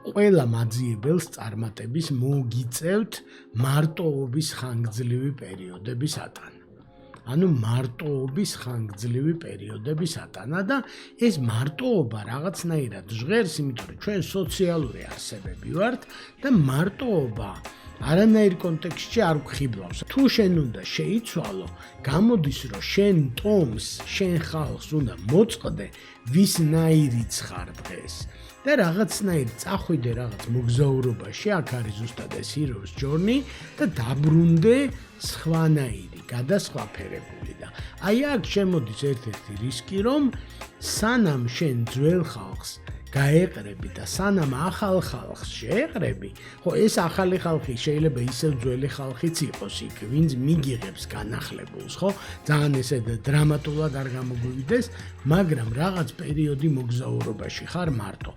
ყველა მაძიებელს წარმატების მოგიწევთ მარტოობის ხანგრძლივი პერიოდების ატანა. ანუ მარტოობის ხანგრძლივი პერიოდების ატანა და ეს მარტოობა რაღაცნაირად ჟღერს, იმიტომ რომ ჩვენ სოციალური არსებები ვართ და მარტოობა არანაირ კონტექსტში არ გვხიბლავს. თუ შენ უნდა შეიცვალო, გამოდის რომ შენ ტომს, შენ ხალხს უნდა მოწყდე, ვისნაირიც ხარ დღეს. და რაღაცნაირ წახვიდე რაღაც მოგზაურობაში, აქ არის ზუსტად ეს hero's journey და დაბრუნდე სხვანაირი, გადასხვაფერებული და აი აქ შემოდის ერთ-ერთი რისკი, რომ სანამ შენ ძველ ხალხს გაეყრები და სანამ ახალ ხალხს შეეყრები, ხო ეს ახალი ხალხი შეიძლება ისევ ძველი ხალხიც იყოს იქ, ვინც მიგიღებს განახლებულს, ხო? ძალიან ესე დრამატულად არ გამოგვივიდეს, მაგრამ რაღაც პერიოდი მოგზაურობაში ხარ მარტო.